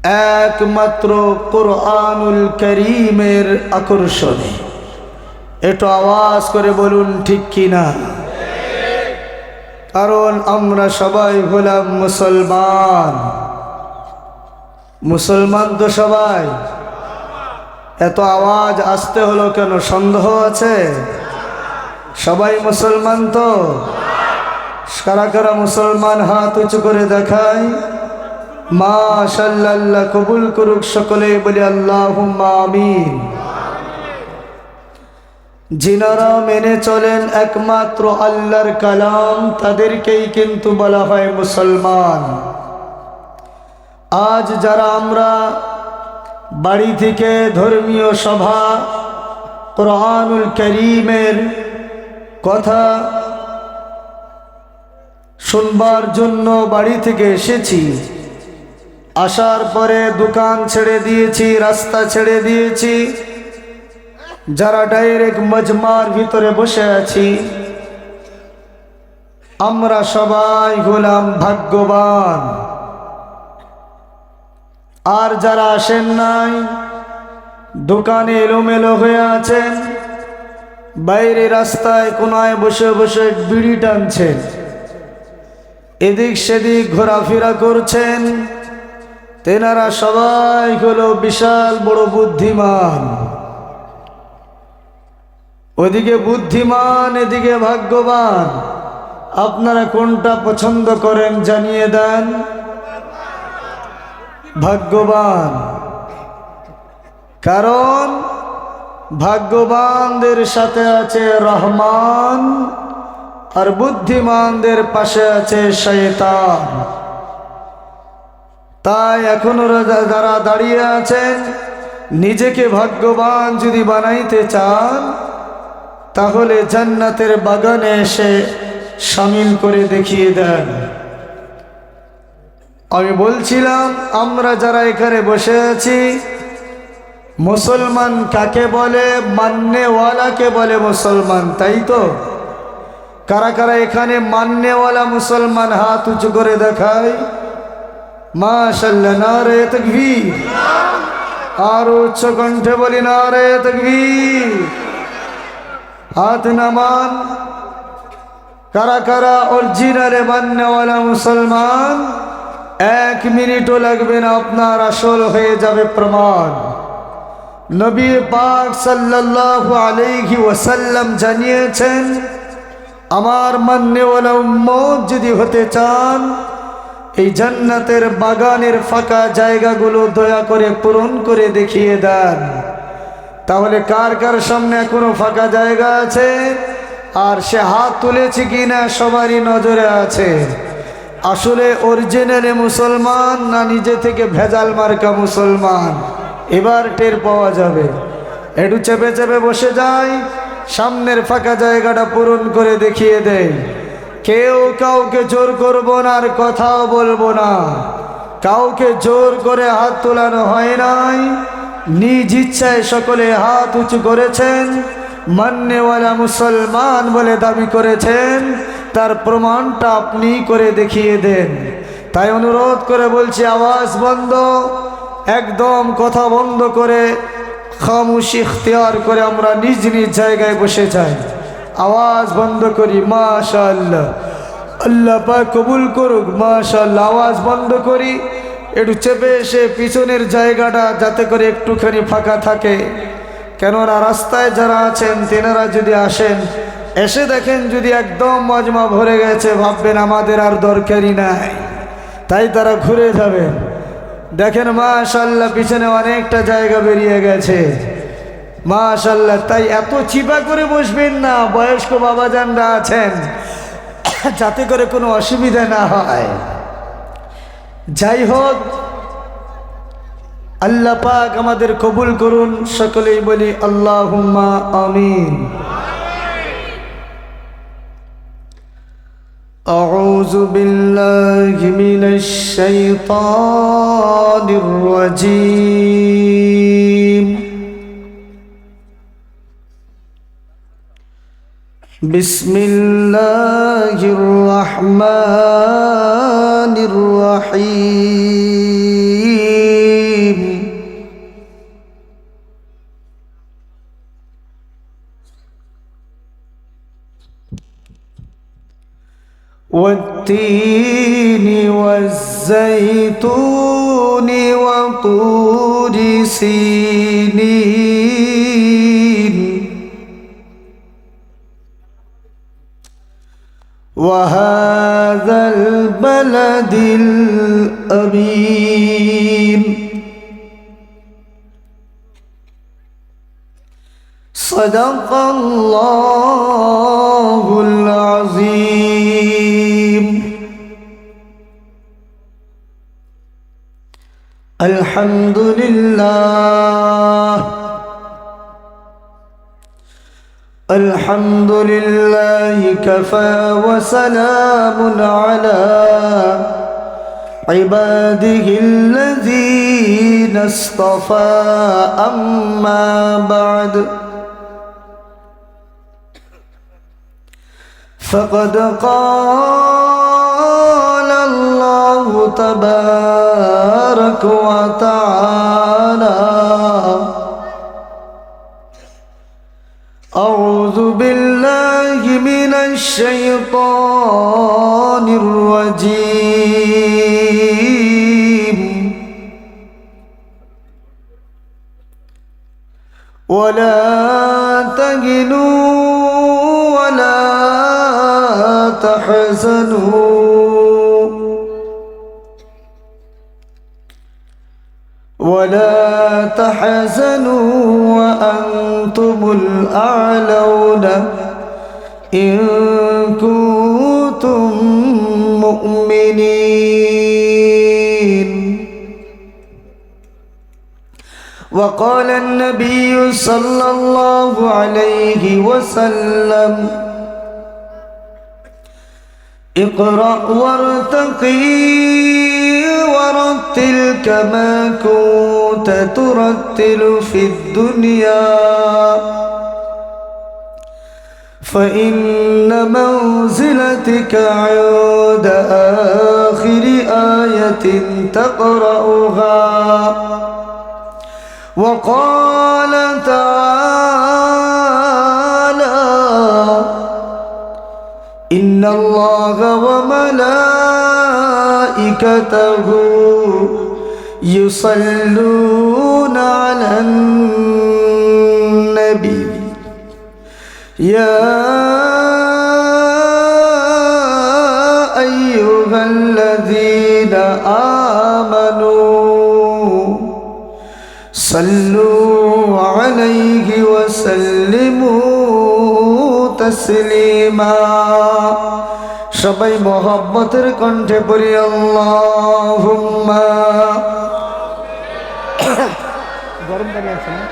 একমাত্র কুরআনুল কারীমের আকর্ষণে। একটু আওয়াজ করে বলুন ঠিক কিনা। কারণ আমরা সবাই হলাম মুসলমান। মুসলমান তো সবাই। এত আওয়াজ আসতে হলো কেন? সন্দেহ আছে? সবাই মুসলমান তো? কারা কারা মুসলমান হাত উঁচু করে দেখায়। মাশাআল্লাহ, আল্লাহ কবুল করুক। সকলেই বলি আল্লাহুম্মা আমিন। যিনারা মেনে চলেন একমাত্র আল্লাহর কালাম, তাদেরকেই কিন্তু বলা হয় মুসলমান। আজ যারা আমরা বাড়ি থেকে ধর্মীয় সভা কুরআনুল কারীমের কথা শুনবার জন্য বাড়ি থেকে এসেছি, আসার পরে দোকান ছেড়ে দিয়েছি, রাস্তা ছেড়ে দিয়েছি, যারা ডাইরেক্ট মজমার ভিতরে বসে আছি, আমরা সবাই হলাম ভাগ্যবান। আর যারা আসেন নাই, দোকানে এলোমেলো হয়ে আছেন, বাইরে রাস্তায় কোনায় বসে বসে বিড়ি টানছেন, এদিক সেদিক ঘোরাফেরা করছেন, তেনারা সবাই হলো বিশাল বড় বুদ্ধিমান। ওদিকে বুদ্ধিমান, এদিকে ভাগ্যবান। আপনারা কোনটা পছন্দ করেন জানিয়ে দেন। ভাগ্যবান। কারণ ভাগ্যবানদের সাথে আছে রহমান, আর বুদ্ধিমানদের পাশে আছে শয়তান। তাই এখনো যারা দাঁড়িয়ে আছেন, নিজেকে ভাগ্যবান যদি বানাইতে চান, তাহলে জান্নাতের বাগানে এসে শামিল করে দেখিয়ে দেন। আমি বলছিলাম, আমরা যারা এখানে বসে আছি, মুসলমান কাকে বলে? মাননেওয়ালাকে বলে মুসলমান, তাই তো? কারা কারা এখানে মাননেওয়ালা মুসলমান হাত উঁচু করে দেখায়। মাশাআল্লাহ, নারে তাকবীর। আর উচ্চ কণ্ঠে বলি নারে তাকবীর। হাত নামান। কারা কারা অরিজিনালে মাননেওয়ালা মুসলমান? 1 মিনিটও লাগবে না, আপনার আসল হয়ে যাবে প্রমাণ। নবী পাক সাল্লাল্লাহু আলাইহি ওয়াসাল্লাম জানিয়েছেন, আমার মাননেওয়ালা উম্মত যদি হতে চান, এই জান্নাতের বাগানের ফাঁকা জায়গাগুলো দয়া করে পূরণ করে দেখিয়ে দেন। তাহলে কার কার সামনে এখনো ফাঁকা জায়গা আছে? আর সে হাত তুলেছে কিনা সবারই নজরে আছে। আসলে অরিজিনালে মুসলমান না নিজে থেকে ভেজাল মার্কা মুসলমান, এবার টের পাওয়া যাবে। একটু চেপে চেপে বসে যাই, সামনের ফাঁকা জায়গাটা পূরণ করে দেখিয়ে দেয়। কেউ কাউকে জোর করব না, আর কথাও বলবো না। কাউকে জোর করে হাত তোলানো হয় নাই, নিজ ইচ্ছায় সকলে হাত উঁচু করেছেন, মাননেওয়ালা মুসলমান বলে দাবি করেছেন। তার প্রমাণটা আপনি করে দেখিয়ে দেন। তাই অনুরোধ করে বলছি, আওয়াজ বন্ধ, একদম কথা বন্ধ করে খামোশি ইখতিয়ার করে আমরা নিজ নিজ জায়গায় বসে যাই। আওয়াজ বন্ধ করি। মাশাআল্লাহ, আল্লাহ পাক কবুল করুক। মাশাআল্লাহ, আওয়াজ বন্ধ করি। একটু চেপে এসে পিছনের জায়গাটা যাতে করে একটুখানি ফাঁকা থাকে। কেননা রাস্তায় যারা আছেন, তেনারা যদি আসেন, এসে দেখেন যদি একদম মজমা ভরে গেছে, ভাববেন আমাদের আর দরকারই নাই, তাই তারা ঘুরে যাবেন। দেখেন মাশাআল্লাহ, পিছনে অনেকটা জায়গা বেরিয়ে গেছে। মাশাআল্লাহ, তাই এত চিপা করে বসবেন না, বয়স্ক বাবাজানরা আছেন, যাতে করে কোনো অসুবিধা না হয়। যাই হোক, আল্লাহ পাক আমাদের কবুল করুন। সকলেই বলি আল্লাহুম্মা আমিন। আউযু বিল্লাহি মিনাশ শাইতানির রাজীম। বিসমিল্লাহির রাহমানির রাহিম। والتين والزيتون وطور سينين وهذا البلد الأمين صدق الله العظيم. الحمد لله الحمد لله كفى وسلام على عباده الذين اصطفى أما بعد فقد قال الله تبارك وتعالى أعوذ بالله من الشيطان الرجيم ولا تهنوا ولا تحزنوا وأنتم الأعلون إن كنتم مؤمنين. وقال النبي صلى الله عليه وسلم اقرأ وارتقي ورتل كما كنت ترتل في الدنيا فإن منزلتك عند آخر آية تقرأها. وقال تعالى إن الله وملائكته يصلون على النبي يا أيها الذين آمنوا صلوا عليه وسلموا تسليما. সবাই মোহাব্বতের কণ্ঠে পড়ি আল্লাহুম্মা। গরম পানি আছে না?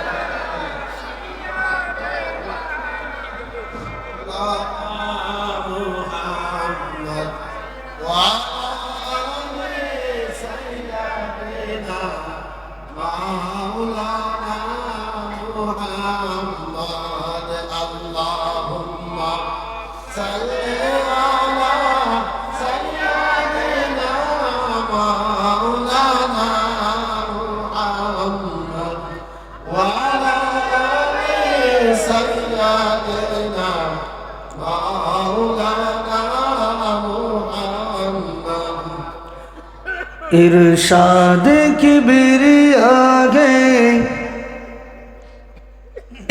इरशाद किबरिया गए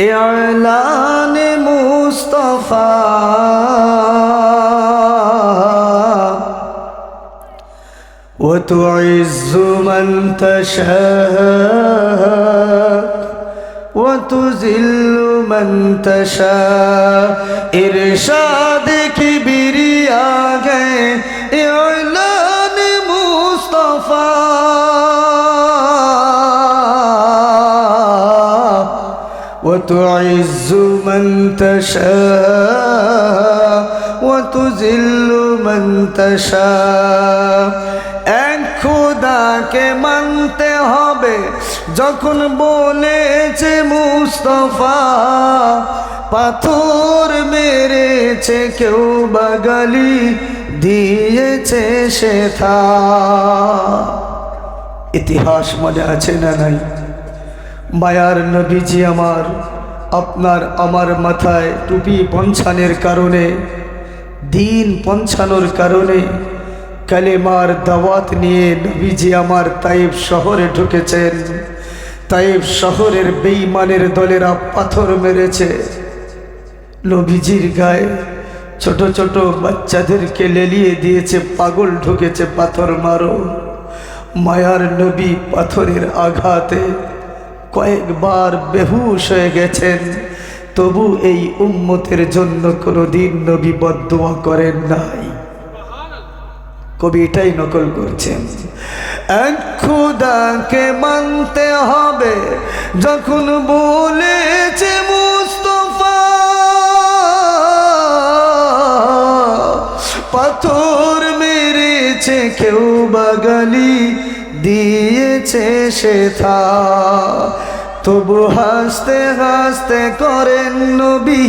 ऐलान मुस्तफा व तुइज़्ज़ु मन तशाअ व तुज़िल्लु मन तशाअ। इरशाद किबरिया गए ऐलान मुस्तफा व तुइज़्ज़ु मन तशाअ व तुज़िल्लु मन तशाअ। এক খোদাকে মানতে হবে যখন বলেছে মুস্তাফা, পাথর মেরেছে কেউ বাগালি দিয়েছে সে থা। ইতিহাস মনে আছে না নাই? মায়ার নবীজি আমার, আপনার আমার মাথায় টুপি পঞ্ছানের কারণে দিন পৌঁছানোর কারণে কালেমার দাওয়াত নিয়ে নবীজি আমার তাইফ শহরে ঢুকেছেন। তাইফ শহরের বেঈমানের দলেরা পাথর মেরেছে নবীজির গায়ে, ছোট ছোট বাচ্চাদেরকে লেলিয়ে দিয়েছে, পাগল ঢুকেছে পাথর মারো। মায়ার নবী পাথরের আঘাতে কয়েকবার বেহুশ হয়ে গেছেন, তবু এই উম্মতের জন্য কোনোদিন নবী বদদুয়া করেন নাই। কবি এটাই নকল করছেন, এক খুদাকে মানতে হবে যখন বলেছে মুস্তাফা, পাথর মেরেছে কেউ বাগালি দিয়েছে সে থা, তবু হাসতে হাসতে করেন নবী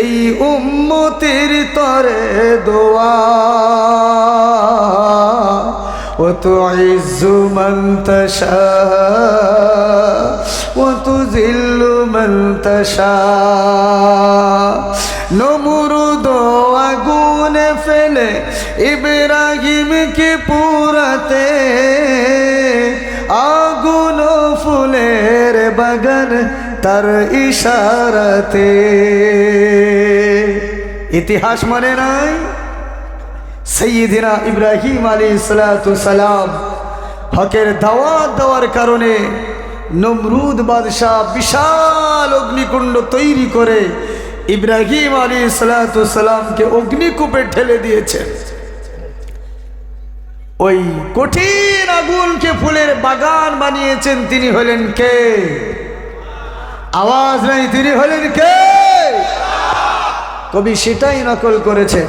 এই উম্মতের তরে দোয়া। ও তুইজ্জু মান তাশা ও তুযিল্লু মান তাশা, নমরুদ আগুনে ফেলে ইব্রাহিমকে পুরাতে, আগুন ফুলের বাগান তার ইশারাতে। ইতিহাস মানে নাই? সাইয়্যিদিনা ইব্রাহিম আলাইহিস সালাতু সালাম হকের দাওয়াত দেওয়ার কারণে নমরুদ বাদশাহ বিশাল অগ্নিকুণ্ড তৈরি করে ইব্রাহিম আলাইহিস সালাতু সালামকে অগ্নিকূপে ঠেলে দিয়েছেন। ওই কঠিন আগুনকে ফুলের বাগান বানিয়েছেন তিনি হলেন কে? আওয়াজ নাই, তিনি হলেন কে? কবি সেটাই নকল করেছেন।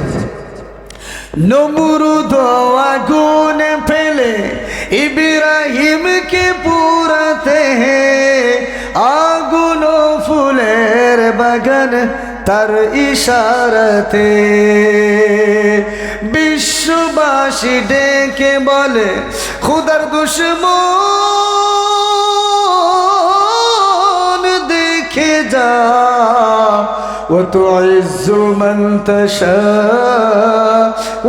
নমরুদ আগুন ফেলে ইব্রাহিমকে পুরাতে, আগুন ফুলের বাগান তার ইশারাতে। বিশ্ববাসী ডেকে বলে খুদার দুশমন দেখে যা, ও তুইজ্জু মান তাশা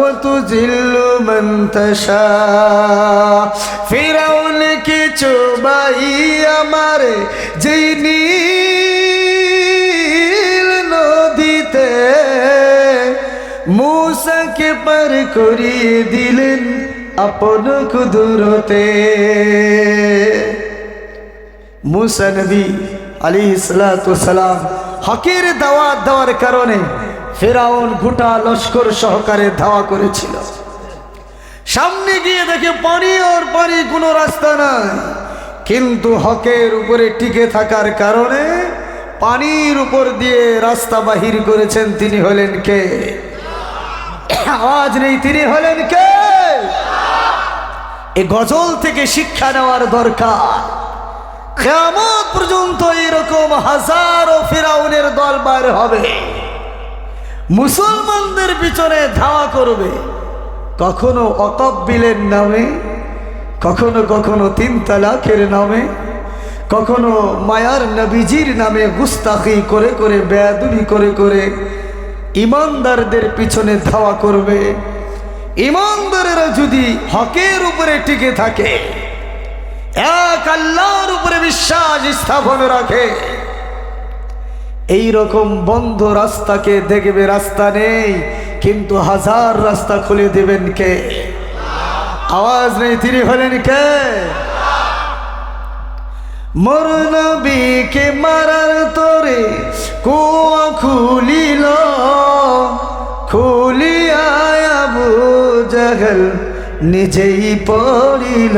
ও তুযিল্লু মান তাশা। ফিরাউনকে চোবাইয়া মারে যেই নীল নদীতে, মূসাকে পার করিয়ে দিলেন আপন কুদরতে। মূসা নবী আলাইহিস সালাতু সালাম হকের দাওয়াত দেওয়ার কারণে ফেরাউন গোটা লস্কর সহকারে ধাওয়া করেছিল। সামনে গিয়ে দেখে পানি আর পানি, কোনো রাস্তা নাই, কিন্তু হকের উপরে টিকে থাকার কারণে পানির উপর দিয়ে রাস্তা বাহির করেছেন। তিনি হলেন কে? আওয়াজ নেই, তিনি হলেন কে? এই গজল থেকে শিক্ষা নেওয়ার দরকার। কিয়ামত পর্যন্ত এরকম হাজারো ফিরাউনের দল বাইর হবে, মুসলমানদের পিছনে ধাওয়া করবে, কখনো অতব্বিলের নামে, কখনো কখনো 3 তালাকের নামে, কখনো মায়ার নবীজির নামে গুস্তাখি করে করে, বেয়াদবি করে করে ইমানদারদের পিছনে ধাওয়া করবে। ইমানদারেরা যদি হকের উপরে টিকে থাকে, এক আল্লাহর উপরে বিশ্বাস স্থাপন রাখে, এই রকম বন্ধ রাস্তাকে দেখবে রাস্তা নেই, কিন্তু হাজার রাস্তা খুলে দেবেন কে? আওয়াজ নেই, তিনি হলেন কে? মোর নবীকে মারার তোরে কুয়া খুলিল, খুলিয়া আবু জাহল নিজেই পড়িল।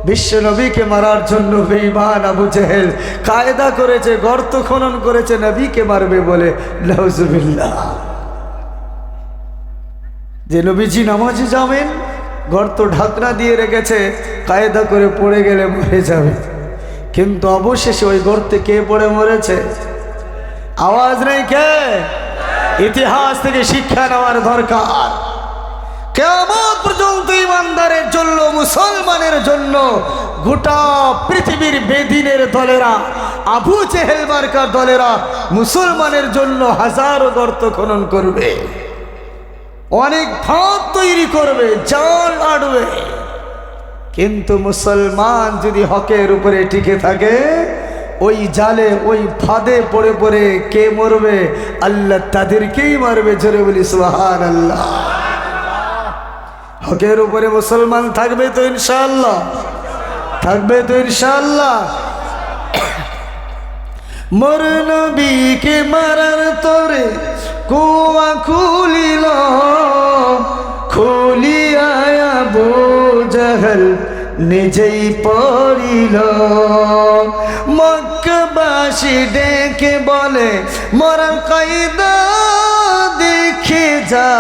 বিশ্ব নবীকে মারার জন্য বেঈমান আবু জেহেল কায়দা করেছে, গর্ত খনন করেছে নবীকে মারবে বলে। নাউজুবিল্লাহ। যে নবীজি নামাজে যাবেন, গর্ত ঢাকনা দিয়ে রেখেছে, কায়দা করে পড়ে গেলে মরে যাবে, কিন্তু অবশেষে ওই গর্তে কে পড়ে মরেছে? আওয়াজ নেই, কে? ইতিহাস থেকে শিক্ষা নেওয়ার দরকার। কিয়ামত পর্যন্ত ইমানদারের জন্য, মুসলমানের জন্য গোটা পৃথিবীর বেদিনের দলেরা আবু জেহেল মার্কার দলেরা মুসলমানের জন্য হাজারো গর্ত খনন করবে, অনেক ফাঁদ তৈরি করবে, জাল আড়বে, কিন্তু মুসলমান যদি হকের উপরে টিকে থাকে ওই জালে ওই ফাঁদে পড়ে পড়ে কে মরবে? আল্লাহ তাদেরকেই মারবে। জোরে বলি সুবহানাল্লাহ। হকের উপরে মুসলমান থাকবে তো ইনশাআল্লাহ, থাকবে তো ইনশাআল্লাহ। মোর নবীকে মারার তরে কুয়া খুলিল, খুলিয়া আবু জাহেল নিজেই পড়িল। মক্কাবাসী ডেকে বলে মরার কায়দা দেখে যা,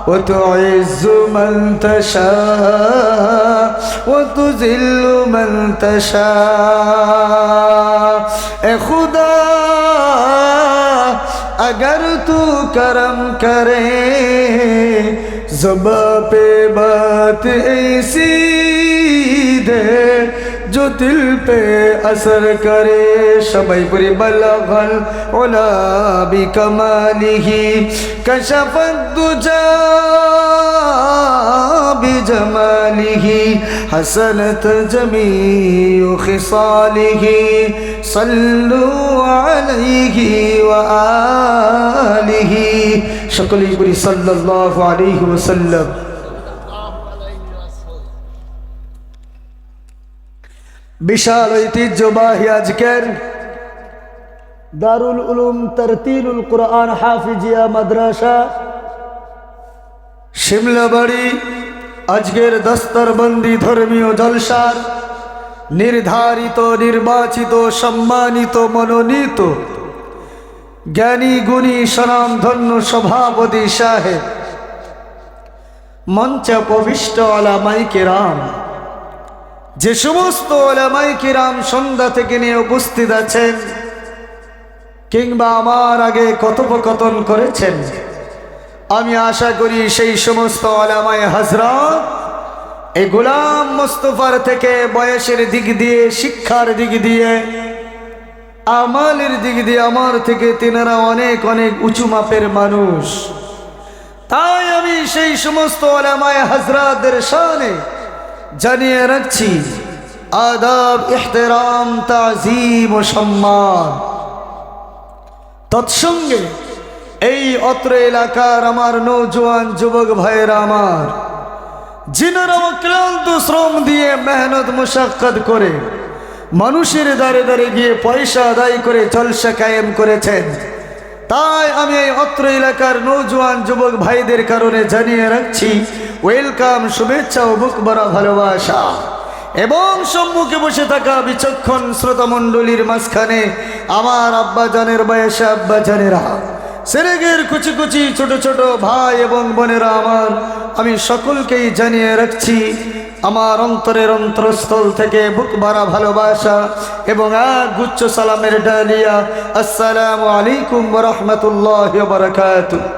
وتعز من تشاء وتذل من تشاء اے خدا اگر تو کرم کرے زباں پہ بات ایسی دے جو دل پہ اثر کرے. সবাই পড়ি বলগল ওলা বিকমালিহি কশফত দুজা বিজমালিহি হাসানাত জামিউ খিসালিহি সাল্লু আলাইহি ওয়া আলিহি. সকলেই পড়ি সাল্লাল্লাহু আলাইহি ওয়াসাল্লাম. বিশাল ঐতিহ্যবাহী আজকের দারুল উলুম তারতিলুল কুরআন হাফিজিয়া মাদ্রাসা শিমলাবাড়ি আজকের দস্তরবন্দি ধর্মীয় জলসার নির্ধারিত নির্বাচিত সম্মানিত মনোনীত জ্ঞানী গুণী স্বনামধন্য সভাপতি সাহেব, মঞ্চে উপবিষ্ট ওলামায়ে কেরাম, যে সমস্ত ওলামায়ে কিরাম সন্ধ্যা থেকে নিয়ে উপস্থিত আছেন কিংবা আমার আগে কথোপকথন করেছেন, আমি আশা করি সেই সমস্ত ওলামায়ে হযরত এই গোলাম মুস্তাফার থেকে বয়সের দিক দিয়ে, শিক্ষার দিক দিয়ে, আমালের দিক দিয়ে আমার থেকে তিনারা অনেক অনেক উঁচু মাপের মানুষ। তাই আমি সেই সমস্ত ওলামায়ে হযরতদের শানে জানিয়ে রাখছি আদাব, ইহতিরাম, তাজিম ও সম্মান। তৎসঙ্গে এই অত্র এলাকার আমার নৌজওয়ান যুবক ভাইয়েরা আমার, যিনারা অক্লান্ত শ্রম দিয়ে মেহনত মুশাক্কাত করে মানুষের দ্বারে দ্বারে গিয়ে পয়সা আদায় করে জলসা কায়েম করেছেন, তাই আমি এই অত্র এলাকার নৌজওয়ান যুবক ভাইদের কারণে জানিয়ে রাখছি ওয়েলকাম, শুভেচ্ছা ও বুক ভরা ভালোবাসা। এবং সম্মুখে বসে থাকা বিচক্ষণ শ্রোতা মণ্ডলীর মাঝখানে আমার আব্বাজানের বয়সে আব্বাজানেরা, সেরেগের কুচি কুচি ছোট ছোট ভাই এবং বোনেরা আমার, আমি সকলকেই জানিয়ে রাখছি আমার অন্তরের অন্তরস্থল থেকে বুক ভরা ভালোবাসা এবং এক গুচ্ছ সালামের ডালিয়া। আসসালামু আলাইকুম ওয়া রাহমাতুল্লাহি ওয়া বারাকাতুহু।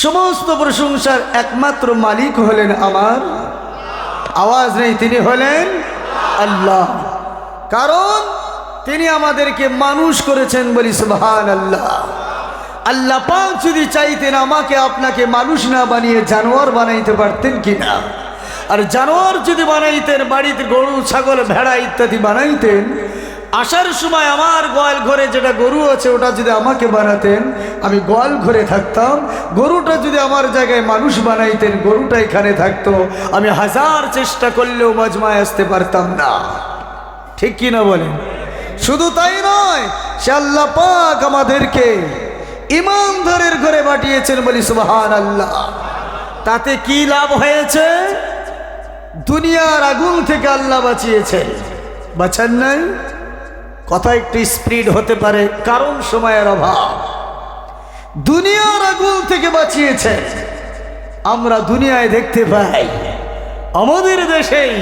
সমস্ত প্রশংসার একমাত্র মালিক হলেন আমার, আওয়াজ নেই, তিনি হলেন আল্লাহ। কারণ তিনি আমাদেরকে মানুষ করেছেন বলি সুবহানাল্লাহ। আল্লাহ পাক যদি চাইতেন আমাকে আপনাকে মানুষ না বানিয়ে জানোয়ার বানাইতে পারতেন কিনা? আর জানোয়ার যদি বানাইতেন, বাড়িতে গরু ছাগল ভেড়া ইত্যাদি বানাইতেন, আসার সময় আমার গোয়াল ঘরে যেটা গরু আছে ওটা যদি আমাকে বানাতেন, আমি গোয়াল ঘরে থাকতাম। গরুটা যদি আমার জায়গায় মানুষ বানাইতেন, গরুটা এখানে থাকতো, আমি হাজার চেষ্টা করলেও মজমায় আসতে পারতাম না। ঠিক কি না বলেন? শুধু তাই নয়, সে আল্লাহ পাক আমাদেরকে ইমানদারের ঘরে পাঠিয়েছেন বলি সুবহানাল্লাহ। তাতে কি লাভ হয়েছে? দুনিয়ার আগুন থেকে আল্লাহ বাঁচিয়েছেন, বাঁচান নাই? কথা একটু স্পিড হতে পারে কারণ সময়ের অভাব। দুনিয়ার আগুন থেকে বাঁচিয়েছে। আমরা দুনিয়ায় দেখতে পাই আমাদের দেশেই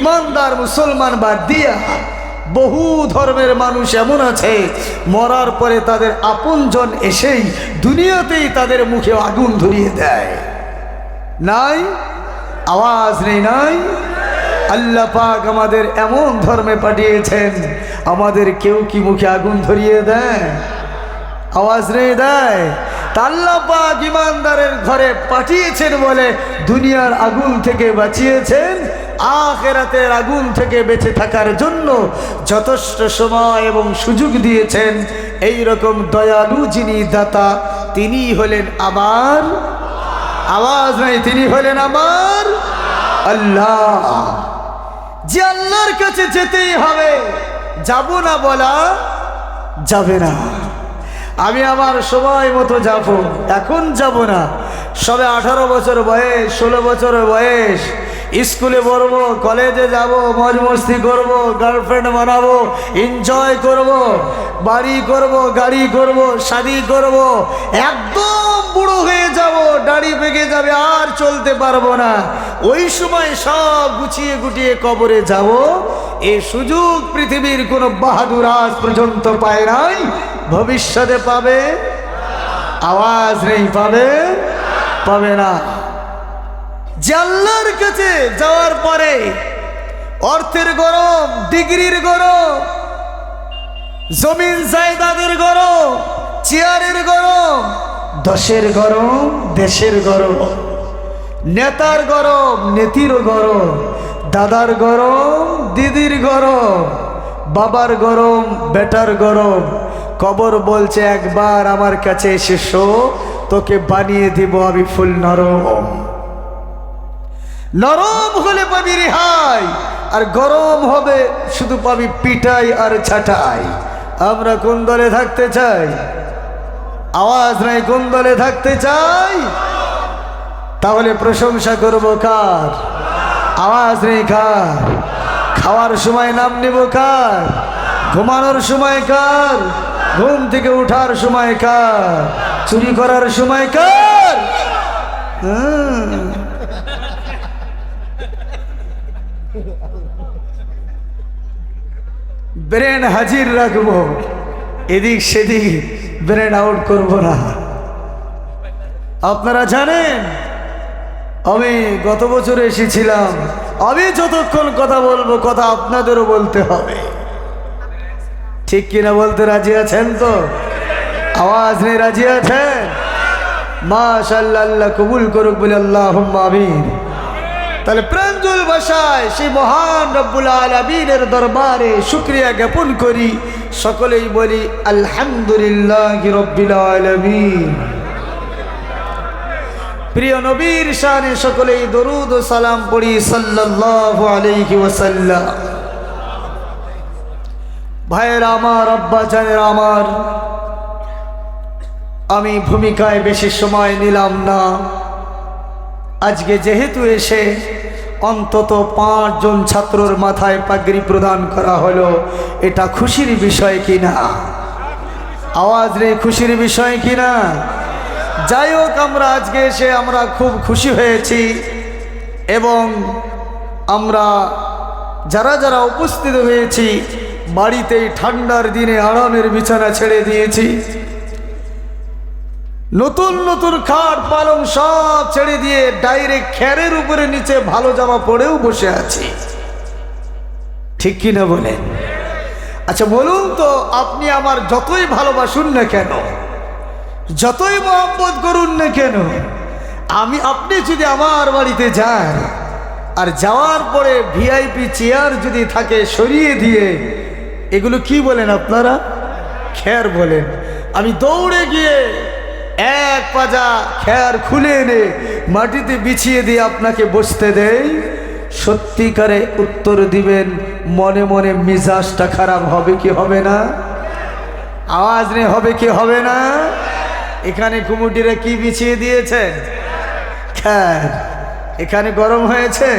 ইমানদার মুসলমান বাদ দিয়া বহু ধর্মের মানুষ এমন আছে, মরার পরে তাদের আপনজন এসেই দুনিয়াতেই তাদের মুখে আগুন ধরিয়ে দেয়। নাই? আওয়াজ নেই? নাই? আল্লাহ পাক আমাদের এমন ধর্মে পাঠিয়েছেন, আমাদের কেউ কি মুখে আগুন ধরিয়ে দেয়? আওয়াজ নেই দেয়? তা আল্লাহ পাক ইমানদারের ঘরে পাঠিয়েছেন বলে দুনিয়ার আগুন থেকে বাঁচিয়েছেন, আখিরাতের আগুন থেকে বেঁচে থাকার জন্য যথেষ্ট সময় এবং সুযোগ দিয়েছেন। এই রকম দয়ালু যিনি দাতা, তিনি হলেন আমার, আওয়াজ নাই, তিনি হলেন আমার আল্লাহ। যে আল্লাহর কাছে যেতেই হবে, যাব না বলা যাবে না। আমি আমার সময় মতো যাব, এখন যাব না। সবে 18 বছর বয়স, 16 বছর বয়স, স্কুলে পড়বো, কলেজে যাব, মজ মস্তি করবো, গার্লফ্রেন্ড বানাবো, এনজয় করব, বাড়ি করব, গাড়ি করব, শাদি করব, একদম বুড়ো হয়ে যাব, দাড়ি পেকে যাবে, আর চলতে পারবো না। ওই সময় সব গুছিয়ে গুটিয়ে কবরে যাব। এই সুযোগ পৃথিবীর কোনো বাহাদুর আজ পর্যন্ত পায় নাই, ভবিষ্যতে পাবে? আওয়াজ নেই, পাবে? পাবে না। যে আল্লাহর কাছে যাওয়ার পরে অর্থের গরম, ডিগ্রির গরম, জমিন জায়দাদের গরম, চেয়ারের গরম, দশের গরম, দেশের গরম, নেতার গরম, নেতির গরম, দাদার গরম, দিদির গরম, বাবার গরম, বেটার গরম। কবর বলছে একবার আমার কাছে এসে শো, তোকে বানিয়ে দিব আমি ফুল নরম। নরম হলে পাবি রেহাই, আর গরম হবে শুধু পাবি পিটাই আর ছাটাই। আমরা কোন দলে থাকতে চাই? আওয়াজ নাই, কোন দলে থাকতে চাই? তাহলে প্রশংসা করব কার? আওয়াজ নেই কার? খাওয়ার সময় নাম নেব কার? ঘুমানোর সময় কার? ঘুম থেকে উঠার সময় কার? চুরি করার সময় কার? ব্রেন হাজির রাখবো, এদিক সেদিক ব্রেন আউট করব না। আপনারা জানেন আমি গত বছর এসেছিলাম, আমি যতক্ষণ কথা বলবো কথা আপনাদেরও বলতে হবে, ঠিক কিনা বলতে রাজি আছেন তো? আওয়াজ নেই, রাজি আছেন? মাশাআল্লাহ, আল্লাহ কবুল করুক বলে আল্লাহুম্মা আমিন। তাহলে প্রাঞ্জল ভাষায় সেই মহান রব্বুল আলামিনের দরবারে শুকরিয়া জ্ঞাপন করি, সকলেই বলি আলহামদুলিল্লাহি রব্বিল আলামিন। প্রিয় নবীর শানে সকলেই দরুদ ও সালাম পড়ি সাল্লাল্লাহু আলাইহি ওয়াসাল্লাম। ভাইয়েরা আমার, আব্বা জানেরা আমার, আমি ভূমিকায় বেশি সময় নিলাম না। আজকে যেহেতু এসে অন্তত 5 জন ছাত্রর মাথায় পাগড়ি প্রদান করা হলো, এটা খুশির বিষয় কিনা? আওয়াজ নেই, খুশির বিষয় কিনা? যাই হোক, আমরা আজকে এসে আমরা খুব খুশি হয়েছি, এবং আমরা যারা যারা উপস্থিত হয়েছি বাড়িতেই ঠান্ডার দিনে আরামের বিছানা ছেড়ে দিয়েছি, নতুন নতুন খাট পালং সব ছেড়ে দিয়ে ডাইরেক্ট খেরের উপরে নিচে ভালো জামা পরেও বসে আছি, ঠিক কিনা বলেন? আচ্ছা বলুন তো, আপনি আমার যতই ভালোবাসুন না কেন, যতই মহব্বত করুন না কেন, আপনি যদি আমার বাড়িতে যান আর যাওয়ার পরে ভিআইপি চেয়ার যদি থাকে সরিয়ে দিয়ে, এগুলো কি বলেন আপনারা? খের বলেন। আমি দৌড়ে গিয়ে এক পাজা খের খুলে এনে মাটিতে বিছিয়ে দিয়ে আপনাকে বসতে দেই, সত্যিকারে উত্তর দিবেন মনে মনে মিজাজটা খারাপ হবে কি হবে না? আওয়াজ নেই, হবে কি হবে না? এখানে কুমুটিরা কি বিছিয়ে দিয়েছেন? খের। এখানে গরম হয়েছে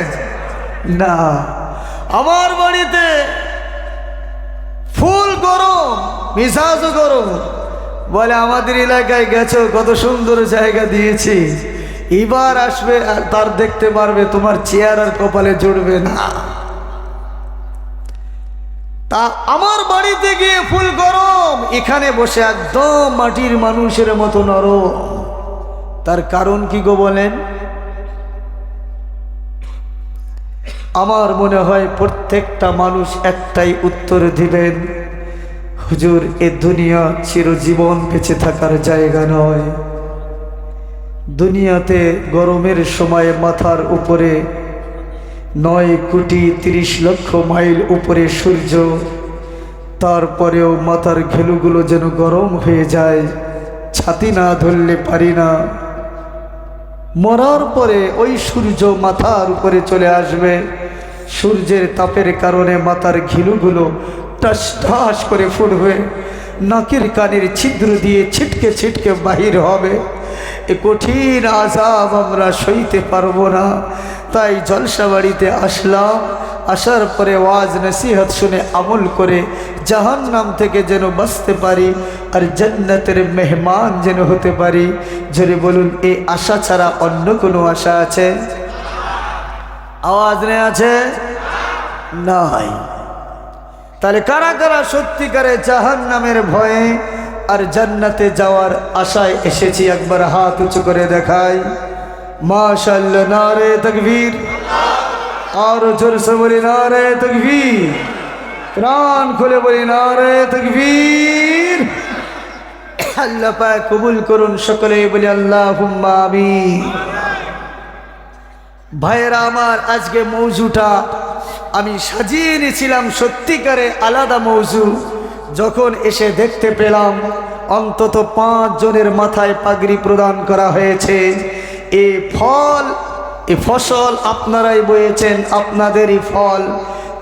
না? আমার বাড়িতে ফুল গরম, মিজাজও গরম। বলে আমাদের এলাকায় গেছো, কত সুন্দর জায়গা দিয়েছি, এবার আসবে আর তার দেখতে পারবে তোমার চেয়ার আর কপালে জুড়বে না। তা আমার বাড়িতে গিয়ে ফুল গরম, এখানে বসে একদম মাটির মানুষের মতো নরম। তার কারণ কি গো বলেন? আমার মনে হয় প্রত্যেকটা মানুষ একটাই উত্তর দিবেন, হুজুর এ দুনিয়া চিরজীবন বেঁচে থাকার জায়গা নয়। দুনিয়াতে গরমের সময় মাথার উপরে 9,30,00,000 মাইল উপরে সূর্য, তারপরেও মাথার ঘেলুগুলো যেন গরম হয়ে যায়, ছাতি না ধরলে পারি না। মরার পরে ওই সূর্য মাথার উপরে চলে আসবে, সূর্যের তাপের কারণে মাথার ঘিলুগুলো টাস টাস করে ফুটবে, নাকের কানের ছিদ্র দিয়ে ছিটকে ছিটকে বাহির হবে। এ কঠিন আযাব আমরা সইতে পারবো না, তাই জলসা বাড়িতে আসলাম। আসার পরে ওয়াজ নসিহত শুনে আমল করে জাহান্নাম থেকে যেন বাঁচতে পারি আর জান্নাতের মেহমান যেন হতে পারি। জোরে বলুন, এই আশা ছাড়া অন্য কোনো আশা আছে? আওয়াজ নেই আছে? নাই। তাহলে কারা কারা সত্যিকারে জাহান্নামের ভয়ে আর জান্নাতে যাওয়ার আশায় এসেছি? একবার হাত উঁচু করে দেখাই। মাশাআল্লাহ, নারে তাকবীর। আর জোরসে বলি নারে তাকবীর, প্রাণ খুলে বলি নারে তাকবীর। আল্লাহ পাক কবুল করুন, সকলে বলি আল্লাহুম্মা আমিন। ভাইয়েরা আমার, আজকে মৌজুটা আমি সাজিয়ে নিয়েছিলাম সত্যিকারে আলাদা মৌজু। যখন এসে দেখতে পেলাম অন্তত 5 জনের মাথায় পাগড়ি প্রদান করা হয়েছে। এ ফসল আপনারাই বয়েছেন, আপনাদেরই ফল।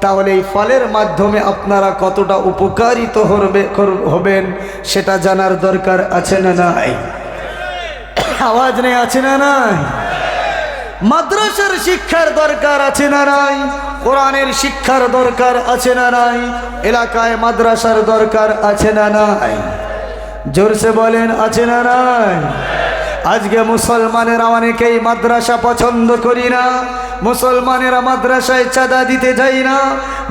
তাহলে এই ফলের মাধ্যমে আপনারা কতটা উপকারিত হবেন সেটা জানার দরকার আছে না নাই? আওয়াজ নেই আছে না নাই? মাদ্রাসার শিক্ষার দরকার আছে না নাই? কোরআনের শিক্ষার দরকার আছে না নাই? এলাকায় মাদ্রাসার দরকার আছে না নাই? জোরসে বলেন আছে না নাই? আজকে মুসলমানেরা অনেকেই মাদ্রাসা পছন্দ করি না, মুসলমানেরা মাদ্রাসায় চাঁদা দিতে যাই না,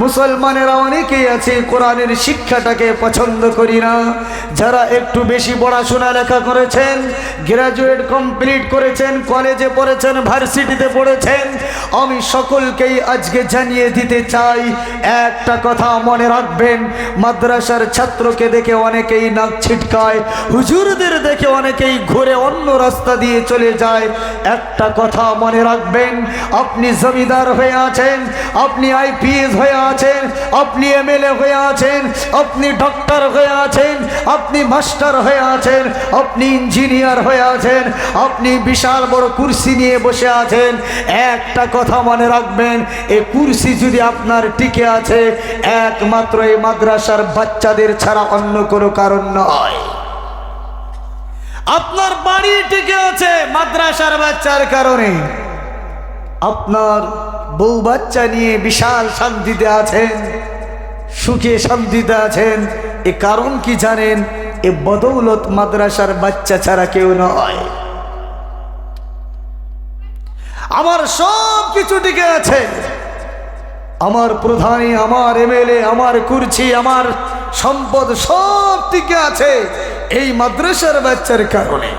মুসলমানেরা অনেকেই আছে কোরআনের শিক্ষাটাকে পছন্দ করি না। যারা একটু বেশি পড়াশোনা লেখা করেছেন, গ্রাজুয়েট কমপ্লিট করেছেন, কলেজে পড়েছেন, ভার্সিটিতে পড়েছেন, আমি সকলকেই আজকে জানিয়ে দিতে চাই একটা কথা মনে রাখবেন। মাদ্রাসার ছাত্রকে দেখে অনেকেই নাক ছিটকায়, হুজুরদের দেখে অনেকেই ঘুরে অন্য রাস্তা দিয়ে চলে যায়। একটা কথা মনে রাখবেন, আপনি জমিদার হয়ে আছেন, আপনি আইপিএস হয়ে আছেন, আপনি এমএলএ হয়ে আছেন, আপনি ডক্টর হয়ে আছেন, আপনি মাস্টার হয়ে আছেন, আপনি ইঞ্জিনিয়ার হয়ে আছেন, আপনি বিশাল বড় কুরসি নিয়ে বসে আছেন, একটা কথা মনে রাখবেন, এই কুরসি যদি আপনার টিকে আছে একমাত্র এই মাদ্রাসার বাচ্চাদের ছাড়া অন্য কোনো কারণ নয়। আপনার বাড়ি টিকে আছে মাদ্রাসার বাচ্চার কারণে, আপনার বউ বাচ্চা নিয়ে বিশাল শান্তিতে আছেন, সুখে শান্তিতে আছেন। এ কারণ কি জানেন? এ বদৌলত মাদ্রাসার বাচ্চা ছাড়া কেউ নয়। আমার সব কিছু টিকে আছে, আমার প্রধানী, আমার এমএলএ, আমার কুরসি, আমার সম্পদ সব টিকে আছে এই মাদ্রাসার বাচ্চার কারণে।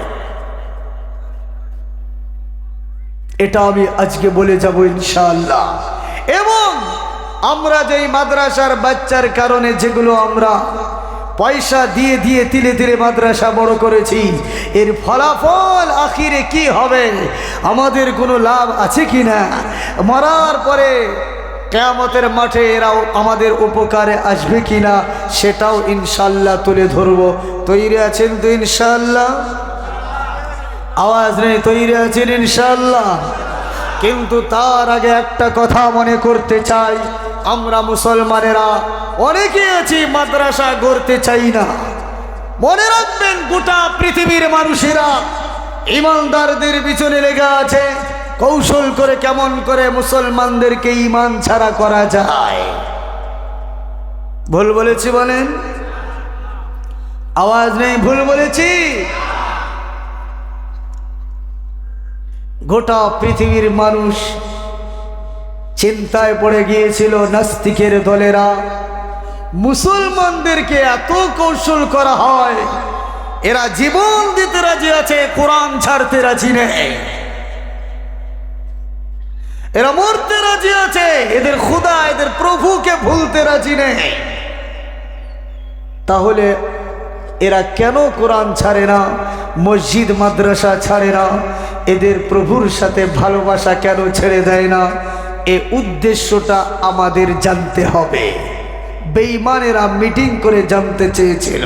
এটা আমি আজকে বলে যাব ইনশাআল্লাহ। এবং আমরা যেই মাদ্রাসার বাচ্চার কারণে যেগুলো আমরা পয়সা দিয়ে দিয়ে তিলে তিলে মাদ্রাসা বড় করেছি, এর ফলাফল আখিরে কি হবে, আমাদের কোনো লাভ আছে কি না, মরার পরে কিয়ামতের মাঠে এরাও আমাদের উপকারে আসবে কিনা সেটাও ইনশাআল্লাহ তুলে ধরব। তৈরি আছেন তো ইনশাআল্লাহ? আওয়াজ নেই, তৈরি আছেন ইনশাআল্লাহ? কিন্তু তার আগে একটা কথা মনে করতে চাই, আমরা মুসলমানেরা অনেকে আছি মাদ্রাসা গড়তে চাই না। মনে রাখবেন, গোটা পৃথিবীর মানুষেরা ইমানদারদের পিছনে লেগে আছে কৌশল করে কেমন করে মুসলমানদেরকে ঈমান ছাড়া করা যায়। ভুল বলেছি বলেন? আওয়াজ নেই, ভুল বলেছি? গোটা পৃথিবীর মানুষ চিন্তায় পড়ে গিয়েছিল, নাস্তিকের দলেরা মুসলমানদেরকে এত কৌশল করা হয়, এরা জীবন দিতে রাজি আছে, কোরআন ছাড়তে রাজি নেই। এরা মরতে রাজি আছে, এদের খোদা এদের প্রভুকে ভুলতে রাজি নেই। তাহলে এরা কেন কোরআন ছাড়ে না, মসজিদ মাদ্রাসা ছাড়ে না, এদের প্রভুর সাথে ভালোবাসা কেন ছেড়ে দেয় না? এই উদ্দেশ্যটা আমাদের জানতে হবে। বেঈমানেরা মিটিং করে জানতে চেয়েছিল।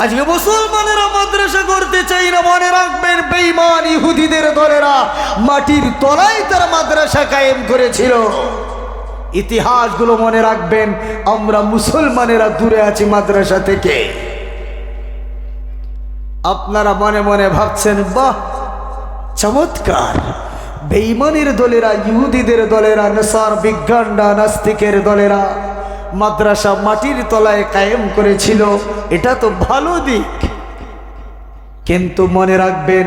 আজকে মুসলমানেরা মাদ্রাসা করতে চাই না, মনে রাখবেন বেঈমান ইহুদিদের দলেরা মাটির তলায় তারা মাদ্রাসা কায়েম করেছিল। ইতিহাসগুলো মনে রাখবেন। আমরা মুসলমানেরা দূরে আছি মাদ্রাসা থেকে। আপনারা মনে মনে ভাবছেন বাহ চমৎকার, বেঈমানের দলেরা, ইহুদিদের দলেরা, নাসার বিজ্ঞানরা, নাস্তিকের দলেরা মাদ্রাসা মাটির তলায় কায়েম করেছিল, এটা তো ভালো দিক। কিন্তু মনে রাখবেন